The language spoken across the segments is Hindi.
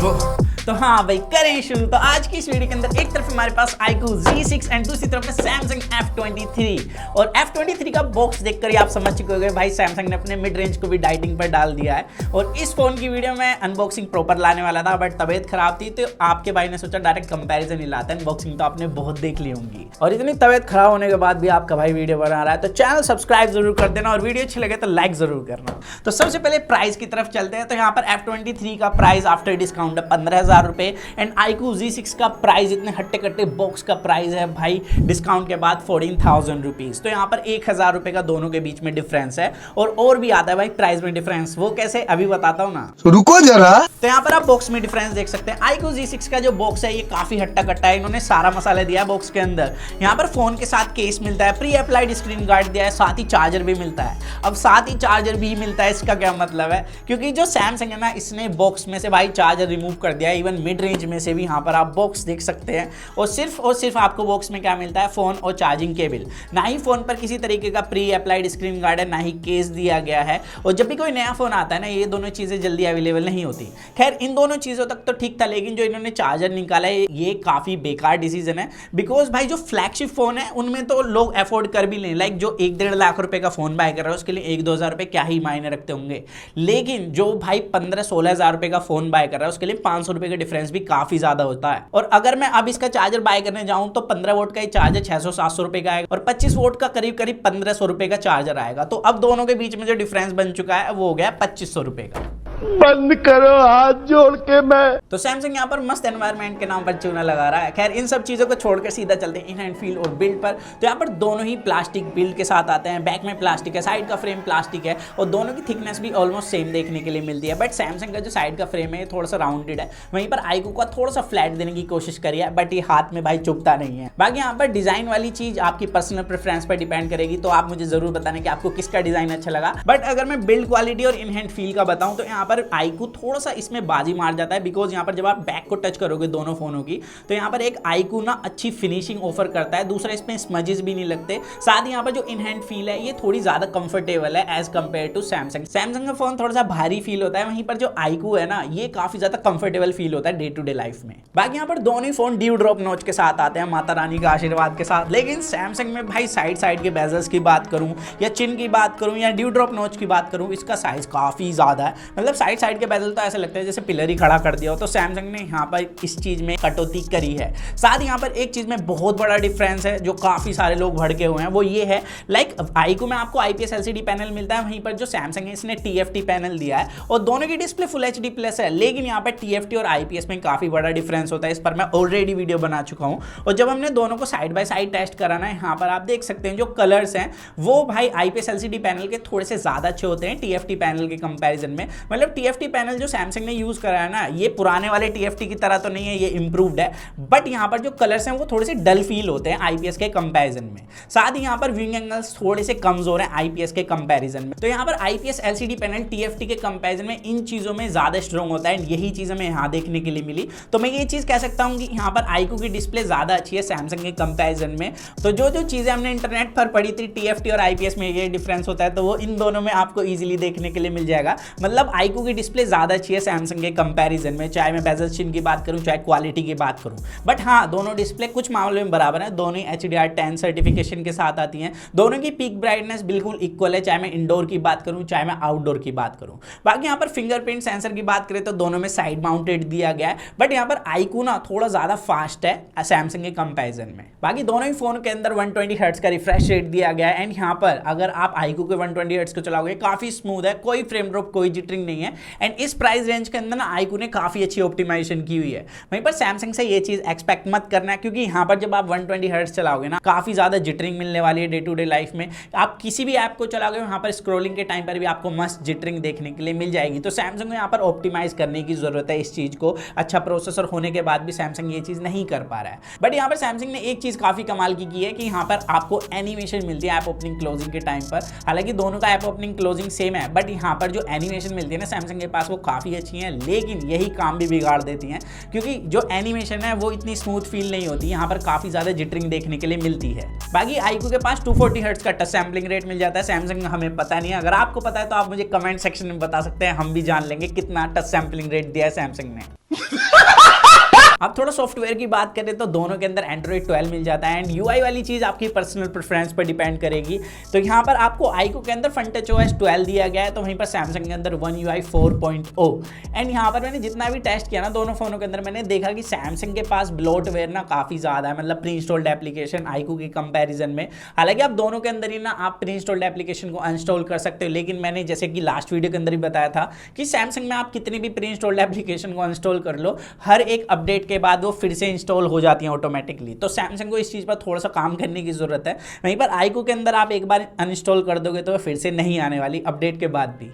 तो हाँ भाई करें शुरू। तो आज की इस वीडियो के अंदर एक तरफ हमारे पास iQOO Z6 एंड दूसरी तरफ में Samsung F23। और F23 का बॉक्स देखकर ही आप समझ चुके होंगे भाई सैमसंग ने अपने मिड रेंज को भी डाइटिंग पर डाल दिया है। और इस फोन की वीडियो में अनबॉक्सिंग प्रॉपर लाने वाला था बट तबीयत खराब थी तो आपके भाई ने सोचा डायरेक्ट कंपैरिजन ही लाता है। अनबॉक्सिंग तो आपने बहुत देख ली होंगी और इतनी तबीयत खराब होने के बाद भी आपका भाई वीडियो बना रहा है तो चैनल सब्सक्राइब जरूर कर देना और वीडियो अच्छी लगे तो लाइक जरूर करना। तो सबसे पहले प्राइस की तरफ चलते हैं। तो यहाँ पर F23 का प्राइस आफ्टर डिस्काउंट है 15,000 रुपए एंड iQOO Z6 का प्राइस इतने हट्टे कट्टे बॉक्स का प्राइस है भाई डिस्काउंट के बाद 14,000 रुपीज। तो यहाँ पर 1,000 रुपए का दोनों के बीच में डिफरेंस है और भी आता है भाई प्राइस में डिफरेंस। वो कैसे अभी बताता हूँ ना, तो रुको जरा। तो यहाँ पर आप बॉक्स में डिफरेंस देख सकते हैं। iQOO Z6 का जो बॉक्स है ये काफी हट्टा कट्टा है, इन्होंने सारा मसाला दिया है बॉक्स के अंदर। यहाँ पर फोन के साथ केस मिलता है, प्री अप्लाइड स्क्रीन गार्ड दिया है, साथ ही चार्जर भी मिलता है। अब साथ ही चार्जर भी मिलता है, इसका क्या मतलब है? क्योंकि जो सैमसंग है ना इसने बॉक्स में से भाई चार्जर रिमूव कर दिया है। इवन मिड रेंज में से भी यहाँ पर आप बॉक्स देख सकते हैं और सिर्फ आपको बॉक्स में क्या मिलता है, फोन और चार्जिंग केबल। ना ही फोन पर किसी तरीके का प्री अप्लाइड स्क्रीन गार्ड है, ना ही केस दिया गया है। और जब भी कोई नया फोन आता है ना ये दोनों चीजें जल्दी अवेलेबल नहीं होती। खैर इन दोनों चीजों तक तो ठीक था, लेकिन जो इन्होंने चार्जर निकाला है ये काफी बेकार डिसीजन है। बिकॉज भाई जो फ्लैगशिप फोन है उनमें तो लोग अफोर्ड कर भी लें, लाइक जो 1-1.5 लाख रुपए का फोन बाय कर रहा है उसके लिए 1-2 हज़ार रुपए क्या ही मायने रखते होंगे। लेकिन जो भाई 15-16 हज़ार रुपए का फोन बाय कर रहा है उसके लिए 500 रुपए का डिफरेंस भी काफी ज्यादा होता है। और अगर मैं अब इसका चार्जर बाय करने जाऊं तो 15 वोल्ट का ही चार्जर 600-700 रुपए का आएगा और 25 वोल्ट का करीब 1500 रुपए का चार्जर आएगा। तो अब दोनों के बीच में जो डिफरेंस बन चुका है वो हो गया 2500 रुपए का। बंद करो हाथ जोड़ के मैं। तो सैमसंग यहाँ पर मस्त एनवायरनमेंट के नाम पर चूना लगा रहा है। खैर इन सब चीजों को छोड़कर सीधा चलते हैं इन हैंड फील और बिल्ड पर। तो यहाँ पर दोनों ही प्लास्टिक बिल्ड के साथ आते हैं। बैक में प्लास्टिक है, साइड का फ्रेम प्लास्टिक है और दोनों की थिकनेस भी ऑलमोस्ट सेम देखने के लिए मिलती है। बट सैमसंग का जो साइड का फ्रेम है थोड़ा सा राउंडेड है, वहीं पर iQOO का थोड़ा सा फ्लैट देने की कोशिश करी है बट ये हाथ में भाई चुभता नहीं है। बाकी यहाँ पर डिजाइन वाली चीज आपकी पर्सनल प्रेफरेंस पर डिपेंड करेगी, तो आप मुझे जरूर बताना कि आपको किसका डिजाइन अच्छा लगा। बट अगर मैं बिल्ड क्वालिटी और इन हैंड फील का बताऊं तो यहाँ पर iQOO थोड़ा सा इसमें बाजी मार जाता है। बिकॉज यहाँ पर जब आप बैक को टच करोगे दोनों फोनों की तो यहाँ पर एक iQOO ना अच्छी फिनिशिंग ऑफर करता है, दूसरा इसमें स्मजेस भी नहीं लगते। साथ ही यहाँ पर जो इन हैंड फील है ये थोड़ी ज्यादा कंफर्टेबल है as compare to Samsung. Samsung का फोन थोड़ा सा भारी फील होता है, वहीं पर जो iQOO है ना ये काफी ज्यादा कंफर्टेबल फील होता है डे टू डे लाइफ में। बाकी यहाँ पर दोनों ही फोन ड्यू ड्रॉप नॉच के साथ आते हैं, माता रानी का आशीर्वाद के साथ। लेकिन सैमसंग में भाई साइड के बेजल्स की बात करूं या चिन की बात करूं या ड्यू ड्रॉप नॉच की बात करूं, इसका साइज काफी ज्यादा है। मतलब साइड के बेजल तो ऐसा लगता है जैसे पिलर ही खड़ा कर दिया हो। तो सैमसंग ने यहाँ पर इस चीज में कटौती करी है। साथ ही यहाँ पर एक चीज में बहुत बड़ा डिफरेंस है जो काफी सारे लोग भड़के हुए हैं, वो ये है लाइक iQOO में आपको IPS LCD पैनल मिलता है, वहीं पर जो सैमसंग है इसने TFT पैनल दिया है और दोनों की डिस्प्ले फुल HD प्लस है। लेकिन यहाँ पर TFT और IPS में काफी बड़ा डिफरेंस होता है, इस पर मैं ऑलरेडी वीडियो बना चुका हूँ। और जब हमने दोनों को साइड बाय साइड टेस्ट करा ना, यहाँ पर आप देख सकते हैं जो कलर्स हैं वो भाई IPS LCD पैनल के थोड़े से ज्यादा अच्छे होते हैं TFT पैनल के कंपैरिजन में। मतलब TFT पैनल जो सैमसंग ने यूज करा है ना ये पुराने वाले TFT की तरह तो नहीं है, ये इंप्रूव्ड है। बट यहाँ पर जो कलर्स हैं वो थोड़े से डल फील होते हैं IPS के कंपैरिजन में। साथ ही यहाँ पर व्यूइंग एंगल्स थोड़े से कमजोर हैं IPS के कंपैरिजन में। तो यहाँ पर IPS LCD पैनल TFT के कंपैरिजन में इन चीजों में ज्यादा स्ट्रॉन्ग होता है, यही चीज हमें यहाँ देखने के लिए मिली। तो मैं ये चीज कह सकता हूँ कि यहाँ पर iQOO की डिस्प्ले ज्यादा अच्छी है सैमसंग के कंपैरिजन में। तो जो चीजें हमने इंटरनेट पर पढ़ी थी TFT और IPS में ये डिफरेंस होता है तो वो इन दोनों में आपको इजीली देखने के लिए मिल जाएगा। मतलब iQOO की डिस्प्ले ज्यादा अच्छी है सैमसंग के कंपैरिजन में, चाहे मैं बेजल चिन की बात करूं चाहे क्वालिटी की बात करूं। बट हाँ दोनों डिस्प्ले कुछ मामलों में बराबर है, दोनों ही HDR10 सर्टिफिकेशन के साथ आती हैं। दोनों की पीक ब्राइटनेस बिल्कुल इक्वल है, चाहे मैं इंडोर की बात करूं चाहे मैं आउटडोर की बात करूं। बाकी यहाँ पर फिंगरप्रिंट सेंसर की बात करें तो दोनों में साइड माउंटेड दिया गया है। बट यहाँ पर iQOO ना थोड़ा ज्यादा फास्ट है सैमसंग के कंपैरिजन में। बाकी दोनों ही फोन के अंदर 120 हर्ट्ज का रिफ्रेश रेट दिया गया है एंड यहाँ पर अगर आप iQOO के 120 हर्ट्ज को चलाओगे काफी स्मूथ है, कोई फ्रेम ड्रॉप कोई जिटरिंग नहीं है। एंड इस प्राइस रेंज के अंदर ना iQOO ने काफी अच्छी ऑप्टिमाइजेशन की हुई है। वहीं पर सैमसंग से ये चीज एक्सपेक्ट मत करना है क्योंकि यहाँ पर जब आप 120 हर्ट्ज चलाओगे ना काफी ज्यादा जिटरिंग मिलने वाली है डे टू डे लाइफ में। आप किसी भी ऐप को चलाओगे वहां पर स्क्रॉलिंग के टाइम पर भी आपको मस्त जिटरिंग देखने के लिए मिल जाएगी। तो सैमसंग को यहाँ पर ऑप्टिमाइज करने की जरूरत है इस चीज को। अच्छा प्रोसेसर होने के बाद भी सैमसंग ये चीज नहीं कर पा रहा है। बट यहाँ पर सैमसंग ने एक चीज काफी कमाल की है कि यहाँ पर आपको एनिमेशन मिलती है ऐप ओपनिंग क्लोजिंग के टाइम पर। हालांकि दोनों का ऐप ओपनिंग क्लोजिंग सेम है बट यहाँ पर जो एनिमेशन मिलती है ना सैमसंग के पास वो काफ़ी अच्छी हैं, लेकिन यही काम भी बिगाड़ देती हैं क्योंकि जो एनिमेशन है वो इतनी स्मूथ फील नहीं होती, यहाँ पर काफ़ी ज़्यादा जिटरिंग देखने के लिए मिलती है। बाकी iQOO के पास 240 हर्ट्ज का टच सैम्पलिंग रेट मिल जाता है, सैमसंग हमें पता नहीं है। अगर आपको पता है तो आप मुझे कमेंट सेक्शन में बता सकते हैं, हम भी जान लेंगे कितना टच सैम्पलिंग रेट दिया है सैमसंग ने। अब थोड़ा सॉफ्टवेयर की बात करें तो दोनों के अंदर Android 12 मिल जाता है एंड UI वाली चीज़ आपकी पर्सनल प्रेफरेंस पर डिपेंड करेगी। तो यहाँ पर आपको iQOO के अंदर FunTouchOS 12 दिया गया है, तो वहीं पर सैमसंग के अंदर One UI 4.0। एंड यहाँ पर मैंने जितना भी टेस्ट किया ना दोनों फोनों के अंदर, मैंने देखा कि सैमसंग के पास ब्लोटवेयर ना काफ़ी ज़्यादा है, मतलब प्री इंस्टॉल्ड एप्लीकेशन iQOO के कंपेरिजन में। हालांकि आप दोनों के अंदर ही ना आप प्री इंस्टॉल्ड एप्लीकेशन को अनइंस्टॉल कर सकते हो, लेकिन मैंने जैसे कि लास्ट वीडियो के अंदर ही बताया था कि सैमसंग में आप कितनी भी प्री इंस्टॉल्ड एप्लीकेशन को अनइंस्टॉल कर लो, हर एक अपडेट के बाद वो फिर से इंस्टॉल हो जाती हैं ऑटोमेटिकली। तो सैमसंग को इस चीज़ पर थोड़ा सा काम करने की ज़रूरत है। वहीं पर iQOO के अंदर आप एक बार अनइंस्टॉल कर दोगे तो फिर से नहीं आने वाली अपडेट के बाद भी।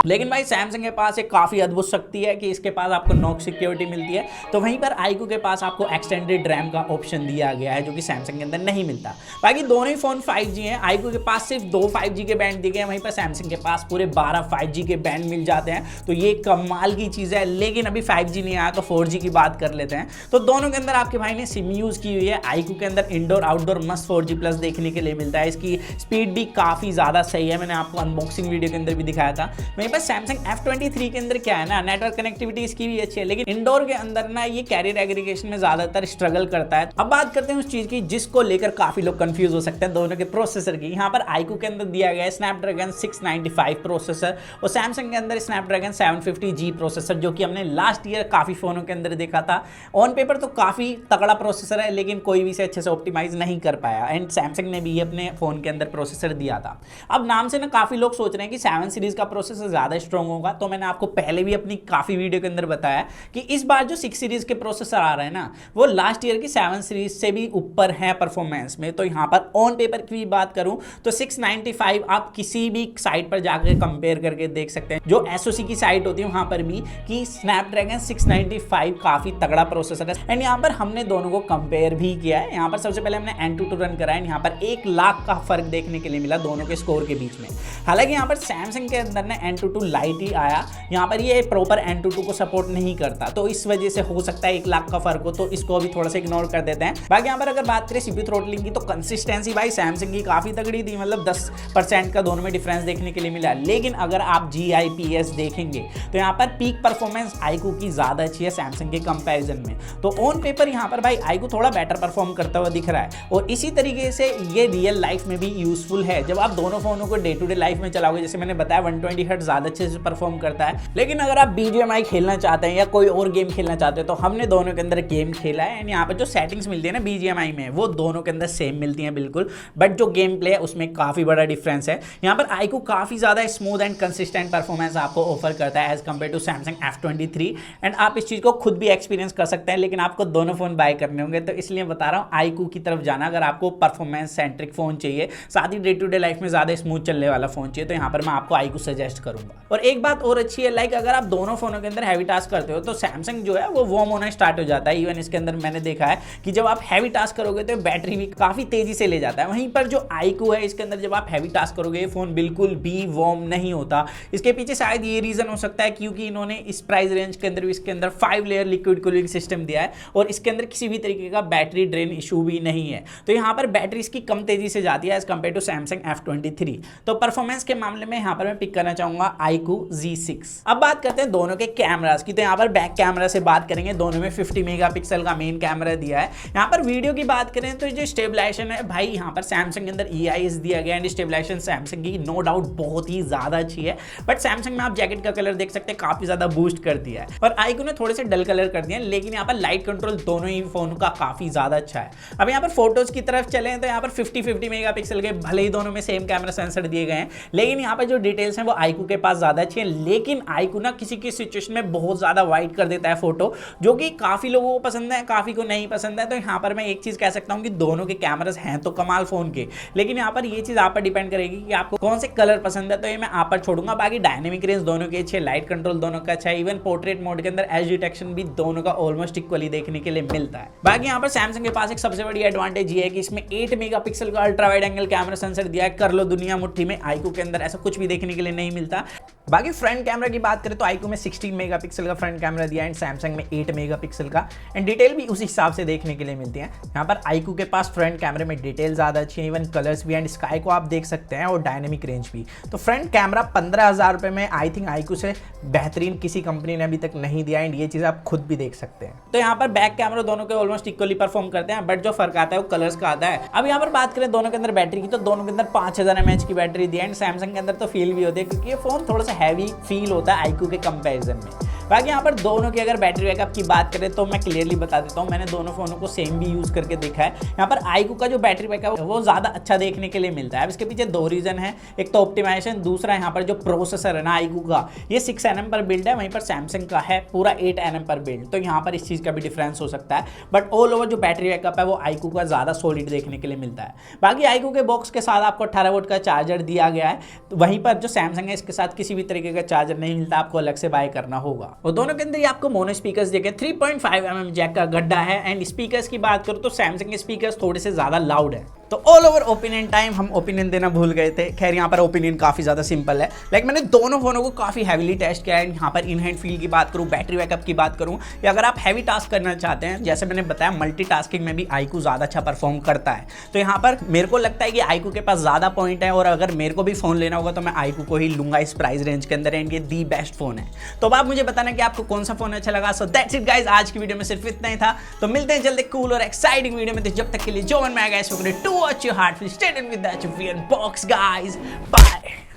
लेकिन भाई सैमसंग के पास एक काफ़ी अद्भुत शक्ति है कि इसके पास आपको नॉक सिक्योरिटी मिलती है, तो वहीं पर iQOO के पास आपको एक्सटेंडेड रैम का ऑप्शन दिया गया है जो कि सैमसंग के अंदर नहीं मिलता। बाकी दोनों ही फ़ोन 5G हैं, iQOO के पास सिर्फ 2 5G के बैंड दिए गए हैं, वहीं पर सैमसंग के पास पूरे 12 5G के बैंड मिल जाते हैं। तो ये कमाल की चीज़ है, लेकिन अभी 5G नहीं आया तो 4G की बात कर लेते हैं। तो दोनों के अंदर आपके भाई ने सिम यूज़ की हुई है। iQOO के अंदर इंडोर आउटडोर मस्त 4G+ देखने के लिए मिलता है, इसकी स्पीड भी काफ़ी ज़्यादा सही है, मैंने आपको अनबॉक्सिंग वीडियो के अंदर भी दिखाया था। वहीं पर सैमसंग F23 के अंदर क्या है ना, नेटवर्क कनेक्टिविटी इसकी भी अच्छी है, लेकिन इंडोर के अंदर ना ये कैरियर एग्रीगेशन में ज्यादातर स्ट्रगल करता है। अब बात करते हैं उस चीज की जिसको लेकर काफी लोग कंफ्यूज हो सकते हैं, दोनों के प्रोसेसर की। यहाँ पर iQOO के अंदर दिया गया है स्नैपड्रैगन 695 प्रोसेसर और सैमसंग के अंदर स्नैपड्रैगन 750G प्रोसेसर, जो कि हमने लास्ट ईयर काफी फोनों के अंदर देखा था। ऑन पेपर तो काफी तगड़ा प्रोसेसर है, लेकिन कोई भी इसे अच्छे से ऑप्टिमाइज नहीं कर पाया एंड सैमसंग ने भी अपने फोन के अंदर प्रोसेसर दिया था। अब नाम से ना काफी लोग सोच रहे हैं कि 7 सीरीज का प्रोसेसर ज्यादा स्ट्रॉन्ग होगा, तो मैंने आपको पहले भी अपनी काफ़ी वीडियो के अंदर बताया कि इस बार जो 6 सीरीज के प्रोसेसर आ रहे हैं ना, वो लास्ट ईयर की 7 सीरीज से भी ऊपर है परफॉर्मेंस में। तो यहाँ पर ऑन पेपर की भी बात करूँ तो 695 आप किसी भी साइट पर जाकर कंपेयर करके देख सकते हैं, जो एसओसी की साइट होती है वहाँ पर भी, कि स्नैपड्रैगन 695 काफ़ी तगड़ा प्रोसेसर है। एंड यहाँ पर हमने दोनों को कंपेयर भी किया है। यहाँ पर सबसे पहले हमने Antutu रन करा है, यहाँ पर 1 लाख का फर्क देखने के लिए मिला दोनों के स्कोर के बीच में। हालांकि यहाँ पर सैमसंग के अंदर ना Antutu लाइट ही आया, यहाँ पर ये प्रॉपर Antutu को सपोर्ट नहीं करता, तो इस वजह से हो सकता है 1 लाख का फर्क हो, तो इसको भी थोड़ा सा इग्नोर कर देते हैं। बाकी यहाँ पर अगर बात करें CPU थ्रोटलिंग की, तो कंसिस्टेंसी भाई सैमसंग की काफ़ी तगड़ी थी, मतलब 10% का दोनों में डिफरेंस देखने के लिए मिला। लेकिन अगर आप GIPS देखेंगे तो यहाँ पर पीक परफॉर्मेंस iQOO की ज़्यादा अच्छी है सैमसंग के कंपैरिजन में। तो ऑन पेपर यहाँ पर भाई iQOO थोड़ा बेटर परफॉर्म करता हुआ दिख रहा है, और इसी तरीके से ये रियल लाइफ में भी यूजफुल है। जब आप दोनों फोनों को डे टू डे लाइफ में चलाओगे, जैसे मैंने बताया 120 हर्ट्ज ज़्यादा अच्छे से परफॉर्म करता है। लेकिन अगर आप BGMI खेलना चाहते हैं या कोई और गेम खेलना चाहते हैं, तो हमने दोनों के अंदर गेम खेला है एंड यहाँ पर जो सेटिंग्स मिलती है ना BGMI में, वो दोनों के अंदर सेम मिलती हैं बिल्कुल, बट जो गेम प्ले है उसमें काफ़ी बड़ा डिफरेंस है। यहाँ पर iQOO काफ़ी ज़्यादा स्मूथ एंड कंसिस्टेंट परफॉर्मेंस आपको ऑफर करता है as compare to Samsung F23, and आप इस चीज़ को खुद भी एक्सपीरियंस कर सकते हैं। लेकिन आपको दोनों फ़ोन बाय करने होंगे, तो इसलिए बता रहा हूँ iQOO की तरफ जाना अगर आपको परफॉर्मेंस सेंट्रिक फ़ोन चाहिए, साथ ही डे टू डे लाइफ में ज़्यादा स्मूथ चलने वाला फ़ोन चाहिए, तो यहाँ पर मैं आपको iQOO सजेस्ट करूँगा। और एक बात और अच्छी है, लाइक अगर आप दोनों फोनों के अंदर हैवी टास्क करते हो तो सैमसंग जो है वो वार्म होना स्टार्ट हो जाता है। इवन इसके अंदर मैंने देखा है कि जब आप हैवी टास्क करोगे तो बैटरी भी काफ़ी तेज़ी से ले जाता है। वहीं पर जो iQOO है इसके अंदर जब आप हैवी टास्क करोगे ये फ़ोन बिल्कुल भी वार्म नहीं होता। इसके पीछे शायद ये रीज़न हो सकता है क्योंकि इन्होंने इस प्राइस रेंज के अंदर भी इसके अंदर 5 लेयर लिक्विड कूलिंग सिस्टम दिया है और इसके अंदर किसी भी तरीके का बैटरी ड्रेन इशू भी नहीं है। तो यहाँ पर बैटरी इसकी कम तेज़ी से जाती है as compare to Samsung F23। तो परफॉर्मेंस के मामले में यहाँ पर मैं पिक करना चाहूँगा iQOO Z6। अब बात करते हैं दोनों के कैमरास की, तो यहाँ पर बैक कैमरा से बात करेंगे। दोनों में 50 मेगापिक्सल का मेन कैमरा दिया है। यहाँ पर वीडियो की बात करें तो जो स्टेबलाइजेशन है भाई, यहाँ पर सैमसंग के अंदर EIS दिया गया एंड स्टेबलाइजेशन सैमसंग की नो डाउट बहुत ही ज़्यादा अच्छी है, बट सैमसंग में आप जैकेट का कलर देख सकते हैं काफ़ी ज़्यादा बूस्ट कर दिया है और iQOO ने थोड़े से डल कलर कर दिए हैं। लेकिन यहाँ पर लाइट कंट्रोल दोनों ही फोन का काफ़ी ज़्यादा अच्छा है। अब यहाँ पर फोटोज़ की तरफ चलें तो यहाँ पर 50 मेगापिक्सल के भले ही दोनों में सेम कैमरा सेंसर दिए गए हैं, लेकिन यहाँ पर जो डिटेल्स हैं वो iQOO के पास ज़्यादा अच्छी है। लेकिन iQOO ना किसी की सिचुएशन में बहुत ज़्यादा वाइड कर देता है फोटो, जो कि काफ़ी लोगों को पसंद है, काफ़ी को नहीं पसंद है। तो यहाँ पर मैं एक चीज़ कह सकता हूँ कि दोनों के कैमरास हैं तो कमाल फ़ोन के, लेकिन यहाँ पर ये चीज़ आप पर डिपेंड करेगी कि आपको कौन से कलर पसंद है, तो ये मैं आप पर छोड़ूंगा। बाकी डायनेमिक रेंज दोनों की अच्छी है, लाइट कंट्रोल दोनों का अच्छा है, इवन पोर्ट्रेट मोड के अंदर एज डिटेक्शन भी दोनों का ऑलमोस्ट इक्वली देखने के लिए मिलता है। बाकी यहाँ पर सैमसंग के पास एक सबसे बड़ी एडवांटेज ये है कि इसमें 8 मेगापिक्सल का ultra wide angle camera sensor दिया है। कर लो दुनिया मुट्ठी में, iQOO के अंदर ऐसा कुछ भी देखने के लिए नहीं मिलता। बाकी फ्रंट कैमरा की बात करें तो iQOO में 16 मेगापिक्सल का फ्रंट कैमरा दिया है एंड सैमसंग में 8 मेगापिक्सल का, एंड डिटेल भी उसी हिसाब से देखने के लिए मिलती है। यहाँ पर iQOO के पास फ्रंट कैमरे में डिटेल ज़्यादा अच्छी है, इवन कलर्स भी एंड स्काई को आप देख सकते हैं और डायनेमिक रेंज भी। तो फ्रंट कैमरा 15,000 रुपये में आई थिंक iQOO से बेहतरीन किसी कंपनी ने अभी तक नहीं दिया, एंड ये चीज़ आप खुद भी देख सकते हैं। तो यहाँ पर बैक कैमरा दोनों के ऑलमोस्ट इक्वली परफॉर्म करते हैं, बट जो फर्क आता है वो कलर्स का आता है। अब यहाँ पर बात करें दोनों के अंदर बैटरी की, तो दोनों के अंदर 5000 mAh की बैटरी दी है, एंड सैमसंग के अंदर तो फील भी होती है क्योंकि ये फोन थोड़ा सा हैवी फील होता है iQOO के कंपैरिजन में। बाकी यहाँ पर दोनों की अगर बैटरी बैकअप की बात करें तो मैं क्लियरली बता देता हूँ, मैंने दोनों फोनों को सेम भी यूज़ करके देखा है। यहाँ पर iQOO का जो बैटरी बैकअप है वो ज़्यादा अच्छा देखने के लिए मिलता है। अब इसके पीछे दो रीज़न है, एक तो ऑप्टिमाइजेशन, दूसरा यहाँ पर जो प्रोसेसर है ना iQOO का, ये 6 nm पर बिल्ड है, वहीं पर सैमसंग का है पूरा 8 nm पर बिल्ड। तो यहाँ पर इस चीज़ का भी डिफरेंस हो सकता है, बट ऑल ओवर जो बैटरी बैकअप है वो iQOO का ज़्यादा सॉलिड देखने के लिए मिलता है। बाकी iQOO के बॉक्स के साथ आपको 18 वोल्ट का चार्जर दिया गया है, तो वहीं पर जो सैमसंग है इसके साथ किसी भी तरीके का चार्जर नहीं मिलता, आपको अलग से बाय करना होगा। और दोनों के अंदर आपको मोनो स्पीकर्स देखे 3.5 mm जैक का गड्ढा है, एंड स्पीकर्स की बात करूं तो सैमसंग के स्पीकर्स थोड़े से ज्यादा लाउड है। तो ऑल ओवर ओपिनियन टाइम, हम ओपिनियन देना भूल गए थे। खैर यहाँ पर ओपिनियन काफ़ी ज़्यादा सिंपल है, लाइक मैंने दोनों फोनों को काफ़ी हैवीली टेस्ट किया है। यहाँ पर इन हैंड फील की बात करूँ, बैटरी बैकअप की बात करूँ, या अगर आप हैवी टास्क करना चाहते हैं, जैसे मैंने बताया मल्टीटास्किंग में भी iQOO ज़्यादा अच्छा परफॉर्म करता है। तो यहाँ पर मेरे को लगता है कि iQOO के पास ज़्यादा पॉइंट है, और अगर मेरे को भी फ़ोन लेना होगा तो मैं iQOO को ही लूँगा इस प्राइस रेंज के अंदर, एंड ये दी बेस्ट फ़ोन है। तो अब आप मुझे बताना कि आपको कौन सा फ़ोन अच्छा लगा। सो दैट्स इट गाइस, आज की वीडियो में सिर्फ इतना ही था। तो मिलते हैं जल्दी कूल और एक्साइटिंग वीडियो में, तो जब तक के लिए जो मन में आएगा to watch your heart, stay tuned with that Vian box guys. Bye.